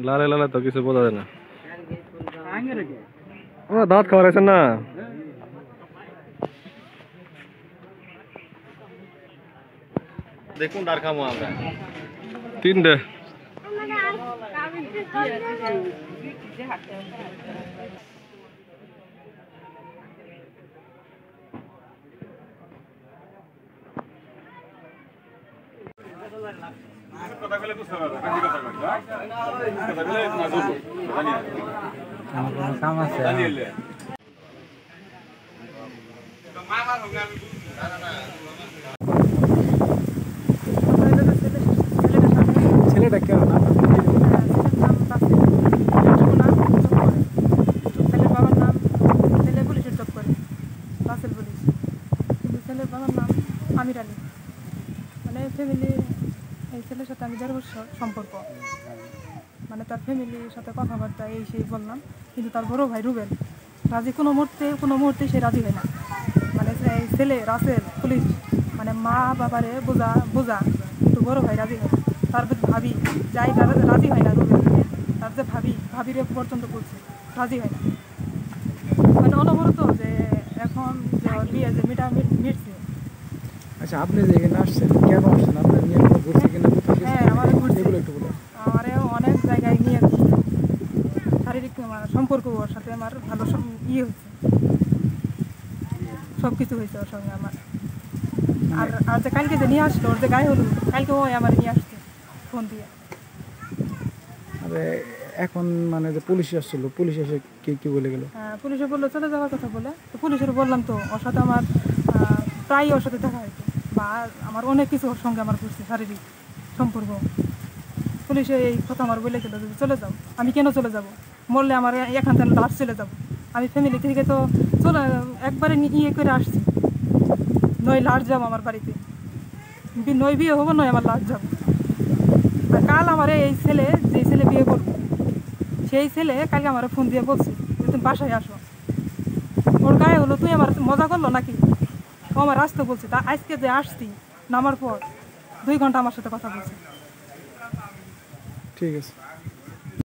লালে লালে তো কিছু বোঝা যায় না। দাঁত খাওয়াইছেন না? দেখুন ডার খামো আমরা তিনটে। কাম আছে ছেলেটা কেন না ছেলের বাবার নাম ছেলে পুলিশের জব করে রাসেল পুলিশ, কিন্তু ছেলের বাবার নাম আমির আলী। মানে ফ্যামিলি এই ছেলের সাথে আমি 1.5 বছর সম্পর্ক, মানে তার ফ্যামিলির সাথে কথাবার্তা এই সেই বললাম, কিন্তু তার বড় ভাই রুবেল রাজি কোনো মুহূর্তে সে রাজি হয় না। মানে এই ছেলে রাসেল পুলিশ মানে মা বাবারে বোঝা কিন্তু বড় ভাই রাজি হয় না। তার ভাবি যাই রাজি হয় না রুবেল, তার যে ভাবিরে পর্যন্ত বলছে রাজি হয় না। মানে অনবরত যে এখন যে বিয়ে যে মিটছে। আচ্ছা আপনি যে এখানে আসছেন কেন আসছেন? আপনার নিয়ে কোনো ঘুরছে কিনা? হ্যাঁ আমার ঘুরছে, এগুলো একটু বলুন। আমার অনেক জায়গায় নিয়ে শারীরিক সম্পর্ক ওর সাথে আমার ভালো হয়েছে, সব কিছু হয়েছে ওর সঙ্গে আমার। আর যে কালকে যে নিয়ে আসলো ওর যে গায়ে হলুদ, কালকে ওই আমার নিয়ে আসছে ফোন দিয়ে। আরে এখন মানে যে পুলিশ আসছিল, পুলিশ এসে কি বলে গেল? হ্যাঁ পুলিশে বললো চলে যাওয়ার কথা বলে, তো পুলিশের বললাম তো ওর সাথে আমার প্রায় ওর সাথে দেখা হয়তো, বা আমার অনেক কিছু ওর সঙ্গে আমার ঘুরছে শারীরিক সম্পর্ক। পুলিশে এই কথা আমার বলে গেল যদি চলে যাও। আমি কেন চলে যাব? মরলে আমার এখান থেকে লাশ চলে যাব। আমি ফ্যামিলি থেকে তো একবারে ইয়ে করে আসছি, নয় লাশ যাবো আমার বাড়িতে, নয় বিয়ে হবো নয় আমার লাশ যাবো। আর কাল আমার এই ছেলে যে ছেলে বিয়ে করবো সেই ছেলে কালকে আমার ফোন দিয়ে বলছে যে তুমি বাসায় আসো। ওর গায়ে হলো তুই আমার মজা করলো নাকি? ও আমার আসতে বলছে, তা আজকে যে আসছি নামার পর 2 ঘন্টা আমার সাথে কথা বলছে। ঠিক আছে।